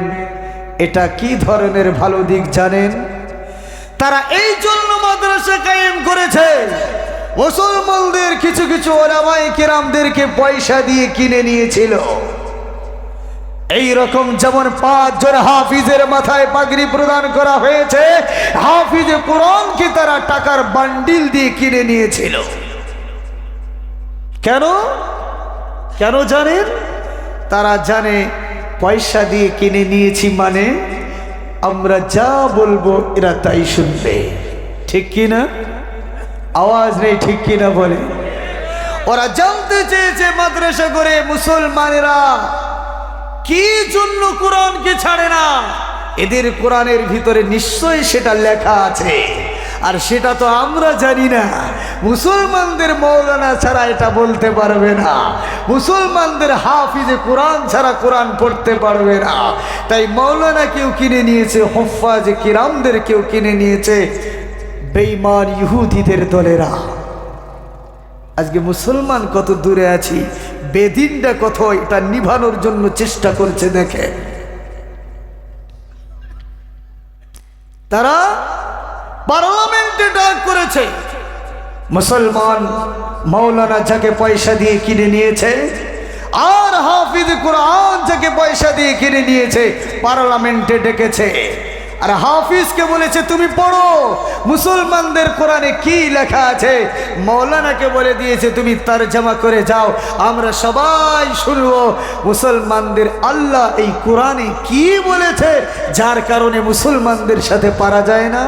এটা কি ধরনের ভালো দিক জানেন? তারা এই জন্য মাদ্রাসা কায়েম করেছে, মুসলমানদের কিছু কিছু ওলামায়ে কেরামদেরকে পয়সা দিয়ে কিনে নিয়েছিল। এই রকম যেমন 5 জন হাফিজের মাথায় পাগড়ি প্রদান করা হয়েছে, হাফিজে কোরআনকে তারা টাকার বান্ডিল দিয়ে কিনে নিয়েছিল। কেন কেন জানেন? তারা জানে পয়সা দিয়ে কিনে নিয়েছি মানে আমরা যা বলবো এরা তাই শুনবে। ঠিক কিনা? আওয়াজ নেই, ঠিক কিনা বলে? ওরা জানতে চেয়েছে মাদ্রাসা করে মুসলমানেরা কি জন্য কোরআনকে ছাড়ে না। এদের কোরআনের ভিতরে নিশ্চয়ই সেটা লেখা আছে, আর সেটা তো আমরা জানি না। মুসলমানদের মৌলানা ছাড়া এটা বলতে পারবে না, মুসলমানদের হাফিজে কোরআন ছাড়া কোরআন পড়তে পারবে না। তাই মৌলানা কেউ কিনে নিয়েছে, হুফাজে কিরামদের কেউ কিনে নিয়েছে বেঈমান ইহুদিদের দলেরা। আজকে মুসলমান কত দূরে আছি, বেদিনটা কত এটা নিভানোর জন্য চেষ্টা করছে। দেখে তারা পার্লামেন্টে ডাক করেছে, মুসলমান মৌলানা যাকে পয়সা দিয়ে কিনে নিয়েছে আর হাফিজ কোরআন যাকে পয়সা দিয়ে কিনে নিয়েছে পার্লামেন্টে ডেকেছে, আর হাফিজকে বলেছে তুমি পড়ো মুসলমানদের কোরআনে কি লেখা আছে। মৌলানাকে বলে দিয়েছে তুমি তরজমা করে যাও, আমরা সবাই শুনবো মুসলমানদের আল্লাহ এই কোরআনে কি বলেছে, যার কারণে মুসলমানদের সাথে পারা যায় না।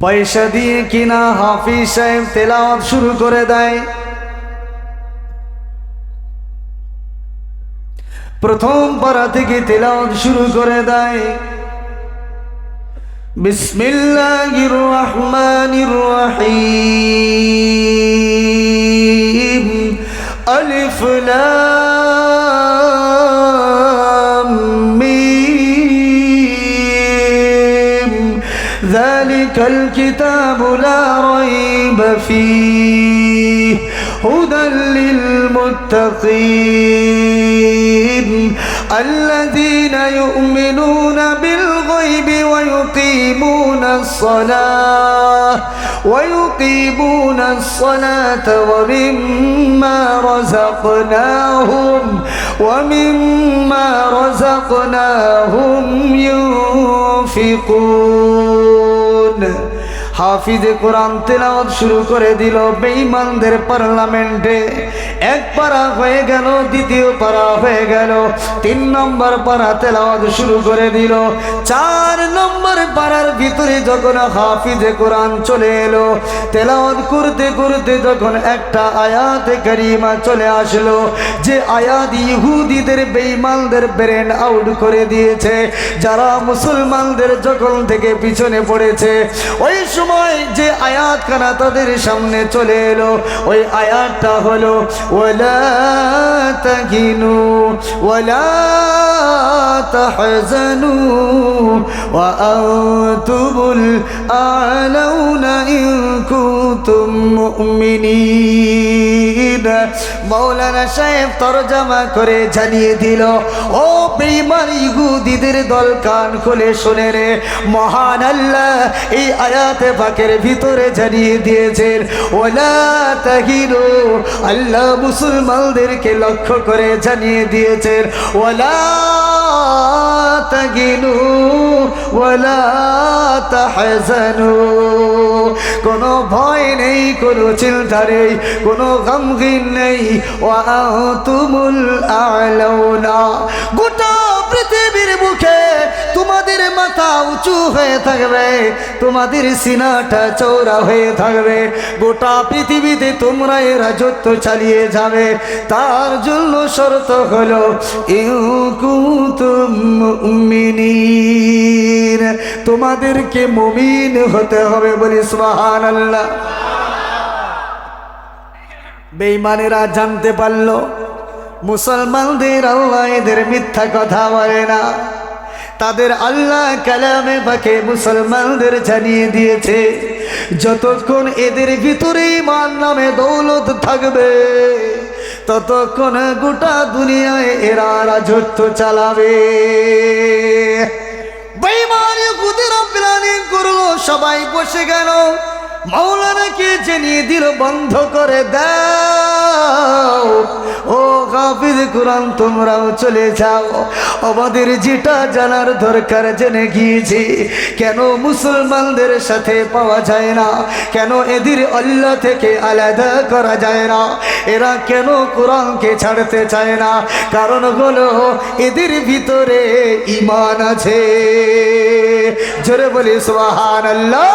পয়সা দিয়ে কিনা হাফিজ সাহেব তেলাওয়াত শুরু করে দেয়। প্রথম পারা থেকে তেলাওয়াত শুরু করে দেয়। বিসমিল্লাহির রহমানির রহিম, আলিফ লাম মিম, যালিকাল কিতাবু লা রাইবা ফীহি হুদাল লিল মুত্তাকিন الذين يؤمنون بالغيب ويقيمون الصلاة ومما رزقناهم ينفقون। হাফিজে কোরআন তেলাওয়াত শুরু করে দিল বেঈমানদের পার্লামেন্টে। এক পারা হয়ে গেল, দ্বিতীয় পারা হয়ে গেল, 3 নম্বর পারা তেলাওয়াত শুরু করে দিল। 4 নম্বর পারার ভিতরে যখন হাফিজে কোরআন চলে এলো, তেলাওয়াত করতে করতে যখন একটা আয়াতে কারিমা চলে আসলো, যে আয়াত ইহুদিদের বেঈমানদের ব্রেন আউট করে দিয়েছে, যারা মুসলমানদের যখন থেকে পিছনে পড়েছে, ওই সময় যে আয়াত খানা তাদের সামনে চলে এলো, ওই আয়াতটা হলো ওয়ালা তাহিনু ওয়ালা তাহজানু ওয়া আনতুমুল আ'লাউনা ইন কুনতুম মুমিনিন মৌলানা সাহেব তরজমা করে জানিয়ে দিল, ও বেঈমান ইহুদিদের দল, কান খুলে শুনে রে, মহান আল্লাহ এই আয়াতে পাকের ভিতরে জানিয়ে দিয়েছেন ওয়ালা তাহিনু, আল্লাহ মুসলমানদেরকে লক্ষ্য করে জানিয়ে দিয়েছেন ওয়ালা তাহিনু ওয়ালা তাহজানু, কোনো ভয় নেই, কোনো চিন্তা নেই, কোনো গমগিন নেই, ওয়া আনতুমুল আ'লাউনা, গোটা পৃথিবীর মুখে তোমাদের মাথা উঁচু হয়ে থাকবে, তোমাদের সিনাটা চওড়া হয়ে থাকবে, গোটা পৃথিবীতে তোমরা এর রাজত্ব চালিয়ে যাবে। তার জন্য শর্ত হলো ইন কুনতুম মুমিনিন, তোমাদেরকে মুমিন হতে হবে। বলি সুবহানাল্লাহ। বেঈমানেরা জানতে পারল মুসলমানদের আল্লাহ এদের মিথ্যা কথা বলে না, তাদের আল্লাহ কালামে পাকে মুসলমানদের জানিয়ে দিয়েছে যতক্ষণ এদের ভিতরে ঈমান নামে দৌলত থাকবে ততক্ষণ গোটা দুনিয়ায় এরা রাজত্ব চালাবে। বেঈমান ইহুদিরা প্ল্যানিং করলো, সবাই বসে গেল, মাওলানাকে জানিয়ে দিল বন্ধ করে দাও, ও হাফিজ কোরআন তোমরাও চলে যাও, আমাদের যেটা জানার দরকার জেনে গিয়েছি, কেন মুসলমানদের সাথে পাওয়া যায় না, কেন এদের আল্লাহ থেকে আলাদা করা যায় না, এরা কেন কোরআনকে ছাড়তে চায় না, কারণ হলো এদের ভিতরে ঈমান আছে। জোরে বলি সুবহানাল্লাহ।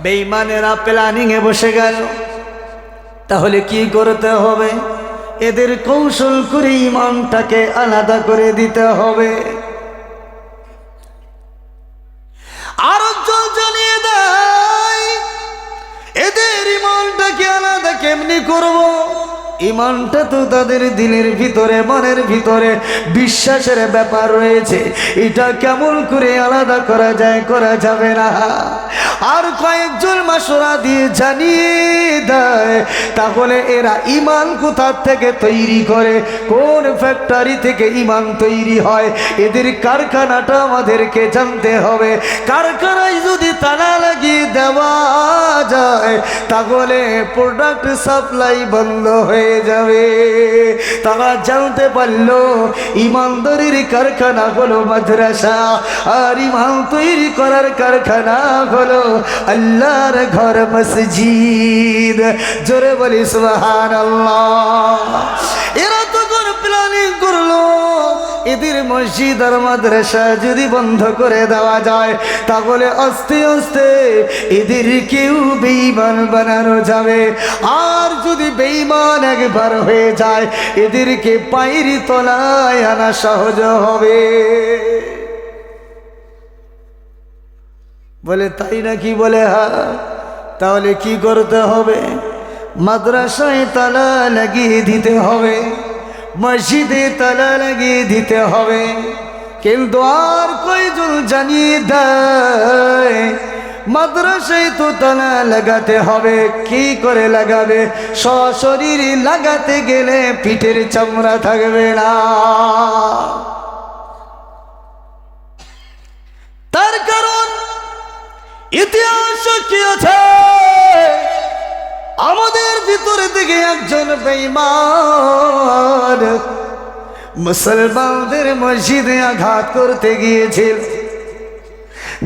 বেঈমানেরা প্ল্যানিংয়ে বসে গেল, তাহলে কি করতে হবে? এদের কৌশল করে ঈমানটাকে আলাদা করে দিতে হবে। আরেকজন জানিয়ে দেয় এদের ঈমানটাকে আলাদা কেমনি করব? ঈমানটা তো তাদের দিলের ভিতরে, মনের ভিতরে বিশ্বাসের ব্যাপার রয়েছে, এটা কেমন করে আলাদা করা যায়? করা যাবে না। আর কয়েকজন মাশওয়ারা দিয়ে জানিয়ে দেয় তাহলে এরা ঈমান কোথা থেকে তৈরি করে, কোন ফ্যাক্টরি থেকে ঈমান তৈরি হয়, এদের কারখানাটা আমাদেরকে জানতে হবে। কারখানায় যদি তালা লাগিয়ে দেওয়া যায় তাহলে প্রোডাক্ট সাপ্লাই বন্ধ হয়ে যাবে। তারা জানতে পারলো ইমানদারির কারখানা হলো মাদ্রাসা, আর ঈমান তৈরি করার কারখানা হলো আল্লাহর ঘর মসজিদ। জোরে বলি সুবহানাল্লাহ। এরা তখন প্ল্যানিং করলো এদের মসজিদ আর মাদ্রাসা যদি বন্ধ করে দেওয়া যায় তাহলে আস্তে আস্তে এদেরকেও বেঈমান বানানো যাবে। আর যদি বেঈমান একবার হয়ে যায় এদেরকে পায়ের তলায় আনা সহজ হবে। বলে তাই নাকি? বলে হ্যাঁ। তাহলে কি করতে হবে? মাদ্রাসায় তালা লাগিয়ে দিতে হবে, মসজিদে তালা লাগিয়ে দিতে হবে। কিন্তু আর কয়জন জানিয়ে দেয় মাদ্রাসায় তো তালা লাগাতে হবে। কি করে লাগাবে? সশরীরে লাগাতে গেলে পিঠের চামড়া থাকবে না। তার কারণ ইতিহাস কি আছে, আমাদের ভিতরে থেকে একজন বেঈমান মুসলমানদের মসজিদে আঘাত করতে গিয়েছিল,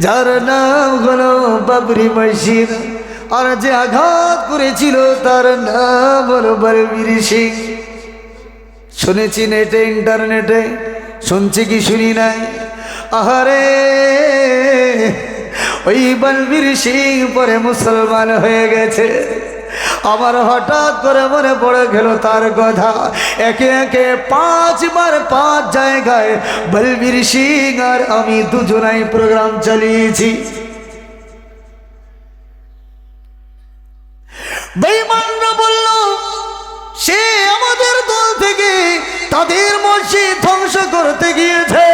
যার নাম হলো বাবরি মসজিদ। আর যে আঘাত করেছিল তার নাম হলো বলবীর সিং। শুনেছি নেটে, ইন্টারনেটে, শুনছি কি শুনি নাই? আহারে, ওই বলবীর সিং পরে মুসলমান হয়ে গেছে। আমার হঠাৎ করে মনে পড়ে গেল তার কথা। একে একে 5 বার 5 জায়গায় বলবীর সিং আর আমি দুজনাই প্রোগ্রাম চালিয়েছি। বেঈমানরা বলল সে আমাদের দল থেকে তাদের মসজিদ ধ্বংস করতে গিয়েছে।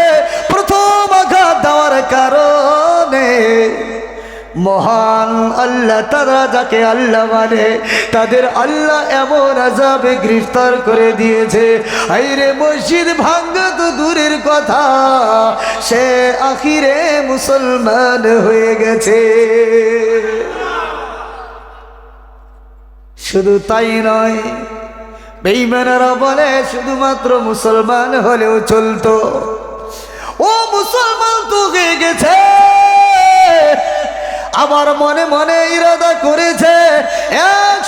প্রথম আঘাত দেওয়ার কারণে মহান আল্লাহ তারা যাকে আল্লাহ মানে তাদের আল্লাহ এমন আযাবে গ্রেফতার করে দিয়েছে। আইরে মসজিদ ভাঙ্গা তো দূরের কথা, সে আখিরে মুসলমান হয়ে গেছে। শুধু তাই নয়, বেঈমানেরা বলে শুধুমাত্র মুসলমান হলেও চলতো। ও মুসলমান তো হয়ে গেছে, আমার মনে মনে ইরাদা করেছে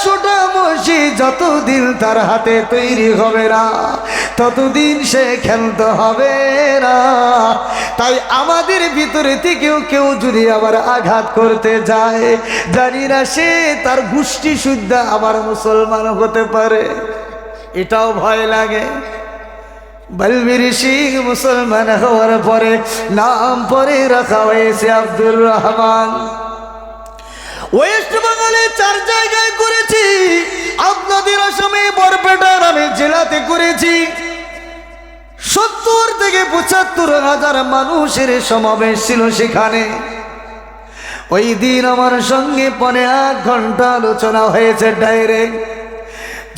100টা মসজিদ যতদিন তার হাতে তৈরি হবে না ততদিন সে খেলতে হবে না। তাই আমাদের ভিতরে থেকেও কেউ যদি আবার আঘাত করতে যায়, জানি না সে তার গোষ্ঠী শুদ্ধ আবার মুসলমান হতে পারে, এটাও ভয় লাগে। বলবীর সিং মুসলমান হওয়ার পরে নাম পরে রাখা হয়েছে আব্দুর রহমান। ওয়েস্ট বেঙ্গলে 4 জায়গায় করেছি, আপনাদের আসামে বরপেটার আমি জেলাতে করেছি। 70 থেকে 75 হাজার মানুষের সমাবেশ ছিল সেখানে। ওই দিন আমার সঙ্গে 1.5 ঘন্টা আলোচনা হয়েছে ডাইরেক্ট।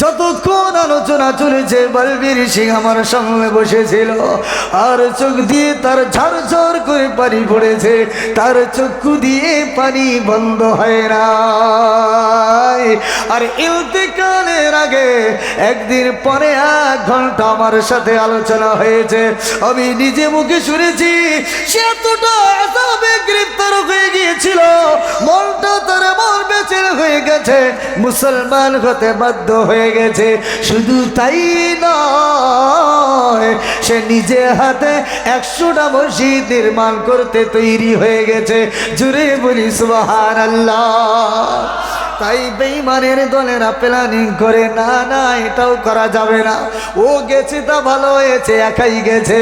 যতক্ষণ আলোচনা চলেছে বলবীর সিং আমার সামনে বসেছিল, আর চোখ দিয়ে তার ঝরঝর করে পানি পড়েছে, তার চক্ষু দিয়ে পানি বন্ধ হয় না। আর ইন্তেকালের আগে একদিন 1.5 ঘন্টা আমার সাথে আলোচনা হয়েছে। আমি নিজে মুখে শুনেছি সে এতটা আযাবে গ্রেফতার হয়ে গিয়েছিল, মনটা তার এমন বেচেন হয়ে গেছে, মুসলমান হতে বাধ্য হয়ে গেছে। শুধু তাই নয়, সে নিজে হাতে 100টা মসজিদ নির্মাণ করতে তৈরি হয়ে গেছে। জুড়ে বলি সুবহানাল্লাহ। তাই বেঈমানের দলেরা প্ল্যানিং করে, না না এটাও করা যাবে না, ও গেছে তা ভালো হয়েছে, একাই গেছে।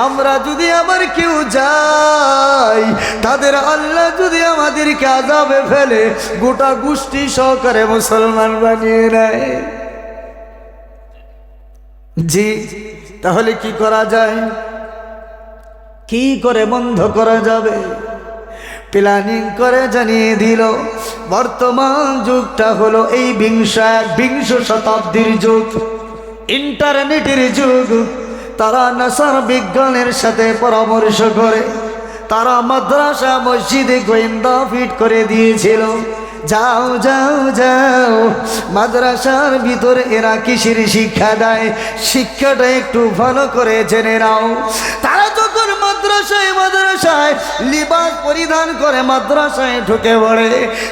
আমরা যদি আবার কেউ যাই, তাদের আল্লাহ যদি আমাদেরকে আযাবে ফেলে, গোটা গোষ্ঠী সহকারে মুসলমান বানিয়ে নেয়। জি, তাহলে কি করা যায়? কি করে বন্ধ করা যাবে? প্ল্যানিং করে জানিয়ে দিল বর্তমান যুগটা হলো এই বিংশ শতাব্দীর যুগ, ইন্টারনেটের যুগ। তারা নাসার বিজ্ঞানের সাথে পরামর্শ করে তারা মাদ্রাসা মসজিদে গোয়েন্দা ফিট করে দিয়েছিল। যাও যাও যাও, মাদ্রাসার ভিতরে এরা কিসের শিক্ষা দেয়, শিক্ষাটা একটু ভালো করে জেনে নাও। তারা যখন মাদ্রাসায় লিবাস পরিধান করে মাদ্রাসায় ঢুকে পড়ে,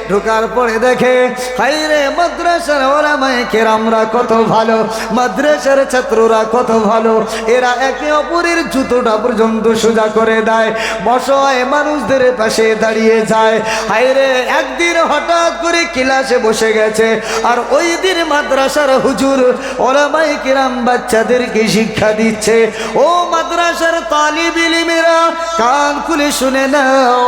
ঢোকার পরে দেখে হায়রে মাদ্রাসার ওলামায়ে কেরামরা কত ভালো, মাদ্রাসার ছাত্ররা কত ভালো, এরা একে অপরের জুতোটা পর্যন্ত সোজা করে দেয়, অসহায় মানুষদের পাশে দাঁড়িয়ে যায়। হায়রে একদিন হঠাৎ করে ক্লাসে বসে গেছে, আর ওই দিন মাদ্রাসার হুজুর ওলামায়ে কেরাম বাচ্চাদেরকে শিক্ষা দিচ্ছে। ও মাদ্রাসার তালিব ইলমেরা কান খুলে শুনে নাও,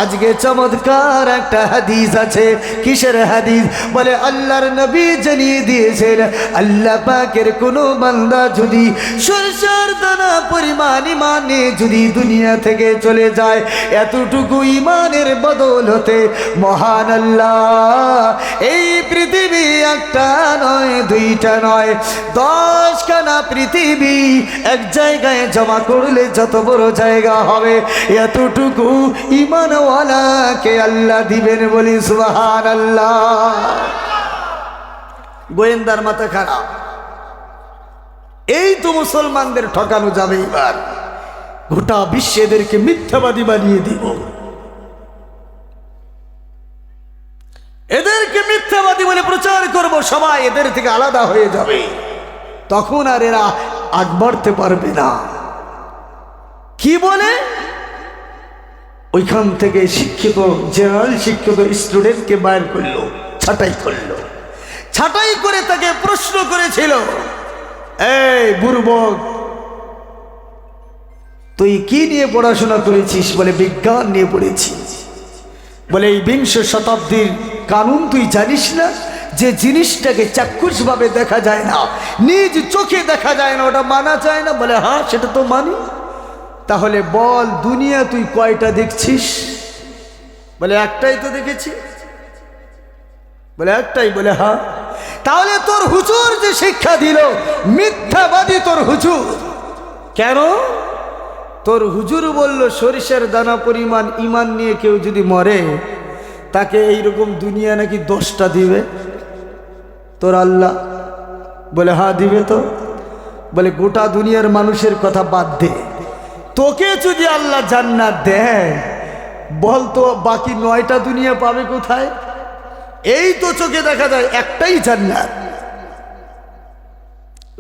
আজকে চমৎকার একটা হাদিস আছে। কিসের হাদিস? বলে আল্লাহর নবী জানিয়ে দিয়েছেন, আল্লাহ পাকের কোনো বান্দা যদি সরষের দানা পরিমাণ ইমানে যদি দুনিয়া থেকে চলে যায়, এতটুকু ইমানের বদৌলতে মহান আল্লাহ এই পৃথিবী একটা নয়, দুইটা নয়, 10খানা পৃথিবী এক জায়গায় জমা করলে যত বড় জায়গা হবে, এতটুকু ঈমানওয়ালাকে আল্লাহ দিবেন। বলি সুবহানাল্লাহ। গোয়েন্দার মাথা খারাপ, এই তো মুসলমানদের ঠকানো যাবে, এবার গোটা বিশ্বেদেরকে মিথ্যাবাদী বানিয়ে দিব, এদেরকে মিথ্যাবাদী বলে প্রচার করব, সবাই এদের থেকে আলাদা হয়ে যাবে, তখন আর এরা আগ বাড়তে পারবে না। কি বলে? ওইখান থেকে শিক্ষিত জেনারেল শিক্ষিত স্টুডেন্টকে বাইর করলো, ছাঁটাই করলো, ছাঁটাই করে তাকে প্রশ্ন করেছিল, এই বুর্বক তুই কি নিয়ে পড়াশোনা করেছিস? বলে বিজ্ঞান নিয়ে পড়েছি। বলে এই বিংশ শতাব্দীর কানুন তুই জানিস না, যে জিনিসটাকে চাক্ষুষভাবে দেখা যায় না, নিজ চোখে দেখা যায় না, ওটা মানা যায় না? বলে হ্যাঁ সেটা তো মানি। তাহলে বল দুনিয়া তুই কয়টা দেখছিস? বলে একটাই তো দেখেছি। বলে একটাই? বলে হ্যাঁ। তাহলে তোর হুজুর যে শিক্ষা দিল মিথ্যাবাদী তোর হুজুর। কেন? তোর হুজুর বলল সরিষার দানা পরিমাণ ইমান নিয়ে কেউ যদি মরে তাকে এইরকম দুনিয়া নাকি 10টা দিবে। তোর আল্লাহ বলে হ্যাঁ দিবে। তো বলে গোটা দুনিয়ার মানুষের কথা বাদ দে, তোকে যদি আল্লাহ জান্নাত দেয় বল তো বাকি 9টা দুনিয়া পাবে কোথায়? এই তো চোখে দেখা যায় একটাই জান্নাত।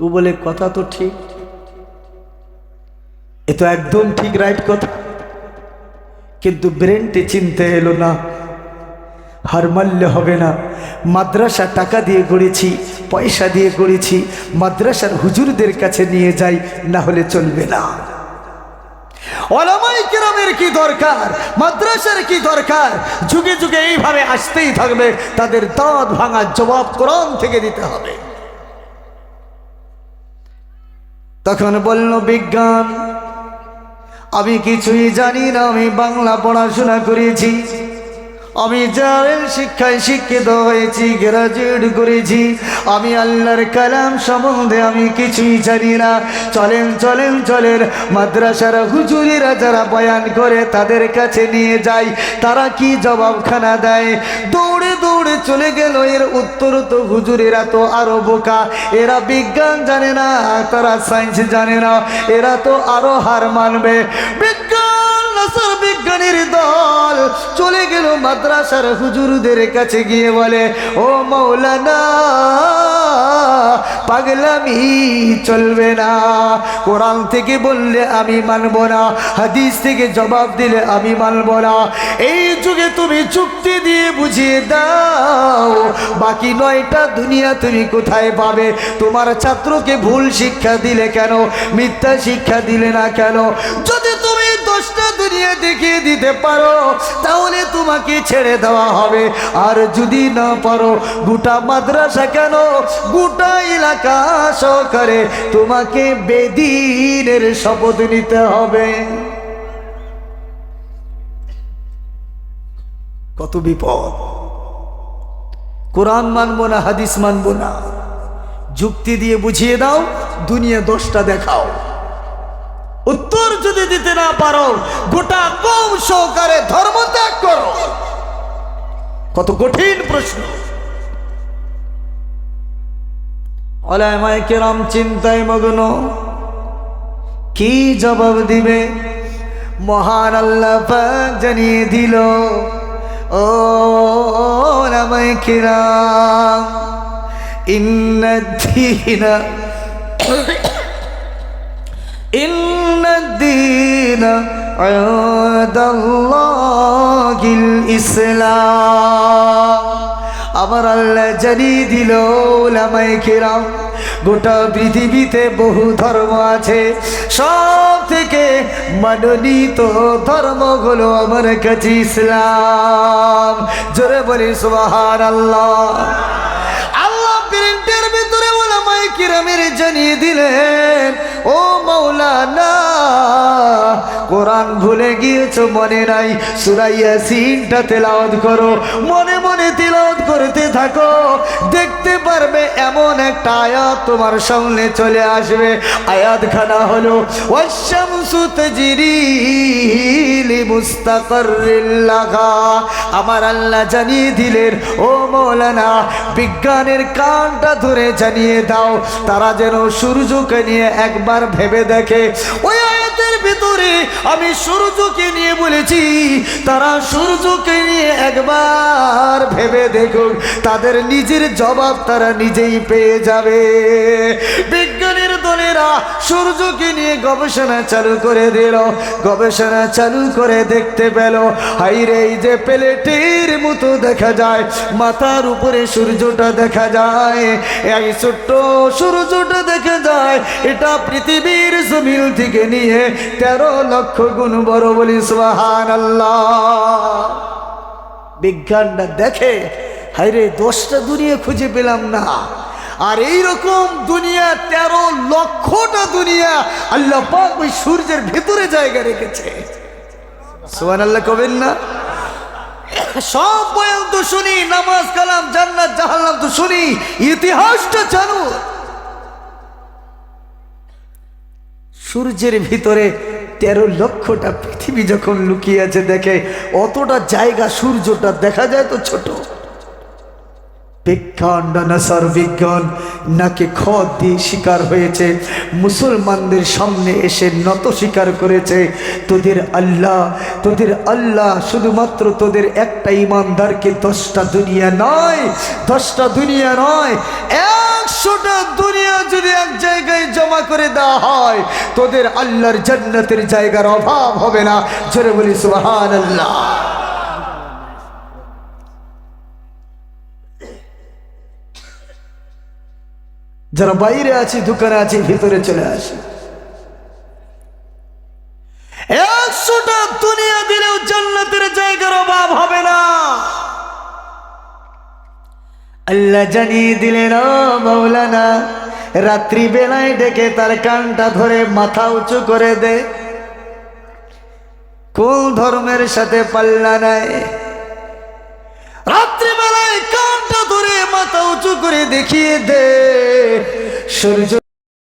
ও বলে কথা তো ঠিক, এ তো একদম ঠিক রাইট কথা, কিন্তু ব্রেনটি চিনতে এলো না। হার মানলে হবে না। মাদ্রাসা টাকা দিয়ে গড়েছি, পয়সা দিয়ে গড়েছি, মাদ্রাসার হুজুরদের কাছে নিয়ে যাই, না হলে চলবে না। ওলামায়ে কেরামের কি দরকার, মাদ্রাসার কি দরকার? যুগে যুগে এইভাবে আসতেই থাকবে, তাদের দাঁত ভাঙার জবাব কোরআন থেকে দিতে হবে। তখন বলল বিজ্ঞান, আমি কিছুই জানি না, আমি বাংলা পড়াশোনা করেছি, আমি জাহেল শিক্ষায় শিক্ষিত হয়েছি, গ্রাজুয়েট করেছি, আমি আল্লাহর কালাম সম্বন্ধে আমি কিছুই জানি না। চলেন চলেন চলেন, মাদ্রাসার হুজুরেরা যারা বয়ান করে তাদের কাছে নিয়ে যাই, তারা কি জবাবখানা দেয়। দৌড়ে দৌড়ে চলে গেল। এর উত্তর তো হুজুরেরা তো আরো বোকা, এরা বিজ্ঞান জানে না, তারা সায়েন্স জানে না, এরা তো আরো হার মানবে। বিজ্ঞানীর দল চলে গেল মাদ্রাসার হুজুরদের কাছে গিয়ে বলে, ও মাওলানা পাগলামি চলবে না, কোরআন থেকে বললে আমি মানব না, হাদিস থেকে জবাব দিলে আমি মানব না। এই যুগে তুমি যুক্তি দিয়ে বুঝিয়ে দাও বাকি 9টা দুনিয়া তুমি কোথায় পাবে। তোমার ছাত্রকে ভুল শিক্ষা দিলে কেন, মিথ্যা শিক্ষা দিলে না কেন? যদি তুমি 10টা দুনিয়া দেখিয়ে দিতে পারো তাহলে তোমাকে ছেড়ে দেওয়া হবে, আর যদি না পারো গোটা মাদ্রাসা কেন গোটা এলাকা সহকারে তোমাকে বেদিনের শপথ নিতে হবে। কত বিপদ! কোরআন মানবো না, হাদিস মানবো না, যুক্তি দিয়ে বুঝিয়ে দাও, দুনিয়া 10টা দেখাও। উত্তর যদি দিতে না পারো গোটা কওম সহকারে ধর্ম ত্যাগ করো। কত কঠিন প্রশ্ন! ওলামায়ে কেরাম চিন্তায় মগ্ন, কি জবাব দিবে। মহান আল্লাহ পাক জানিয়ে দিল, ও ওলামায়ে কেরাম, ইন্নাদ-দীন ইনদাল্লাহিল ইসলাম। আমার আল্লাহ জানিয়ে দিল, ওলামায়ে কেরাম, গোটা পৃথিবীতে বহু ধর্ম আছে, সব থেকে মনোনীত ধর্ম হলো আমার কাছে ইসলাম। জোরে বলি সুবহানাল্লাহ। আল্লাহ প্রিন্টের ভিতরে ওলামায়ে কেরামের জানিয়ে দিলেন, ও মাওলানা কোরআন ভুলে গিয়েছো মনে নাই, সূরা ইয়াসিনটা তেলাওয়াত করো, মনে মনে তেলাওয়াত করতে থাকো, দেখতে পারবে এমন একটা আয়াত তোমার সামনে চলে আসবে। আয়াতখানা হলো ওয়াশ-শামসু তাজরি লিমুস্তাকাররিল লাহা। আমার আল্লাহ জানিয়ে দিলেন, ও মাওলানা বিজ্ঞানের কানটা ধরে জানিয়ে দাও, তারা যেন সূর্যকে নিয়ে একবার ভেবে দেখে। ওই আয়াতের ভিতরে আমি সূর্যকে নিয়ে বলেছি, তারা সূর্যকে নিয়ে একবার ভেবে দেখুক, তাদের নিজের জবাব তারা নিজেই পেয়ে যাবে। বিজ্ঞানীর দলেরা সূর্যকে নিয়ে গবেষণা চালু করে দিল, গবেষণা চালু করে দেখতে পেল, হাইরে এই যে প্লেটের মতো দেখা যায়, মাথার উপরে সূর্যটা দেখা যায়, এই ছোট্ট সূর্যটা দেখা যায়, এটা পৃথিবীর জমিন থেকে নিয়ে 13 লক্ষ গুণ বড়। বলি সুবহানাল্লাহ। বিজ্ঞানটা দেখে, হাইরে 10টা দুনিয়া খুঁজে পেলাম না, আর এইরকম দুনিয়া 13 লক্ষটা দুনিয়া আল্লাহ পাক ওই সূর্যের ভিতরে জায়গা রেখেছে। সুবহানাল্লাহ কবেন না? সব বয়ান তো শুনি, নামাজ কালাম জান্নাত জাহান্নাম তো শুনি, ইতিহাসটা জানো। সূর্যের ভিতরে 13 লক্ষটা পৃথিবী যখন লুকিয়ে আছে, দেখে অতটা জায়গা সূর্যটা দেখা যায় তো ছোট। বিজ্ঞান ডানাসার বিজ্ঞান নাকে খত দিয়ে শিকার হয়েছে, মুসলমানদের সামনে এসে নত স্বীকার করেছে তোদের আল্লাহ শুধুমাত্র তোদের একটা ইমানদারকে 10টা দুনিয়া নয়, 10টা দুনিয়া নয়, 100টা দুনিয়া যদি এক জায়গায় জমা করে দেওয়া হয়, তোদের আল্লাহর জান্নাতের জায়গার অভাব হবে না। জোরে বলি সুবহানাল্লাহ। যারা বাইরে আছি, দোকানে আছি, ভিতরে চলে আসি। 100টা দুনিয়া দিলেও জান্নাতের জায়গার অভাব হবে না। আল্লাহ জানিয়ে দিলেন, ও মাওলানা, রাত্রি বেলায় ডেকে তার কানটা ধরে মাথা উঁচু করে দে। কোন ধর্মের সাথে পাল্লা নাই, রাত্রিবেলায় কানটা ধরে মাথা উঁচু করে দেখিয়ে দে। সূর্য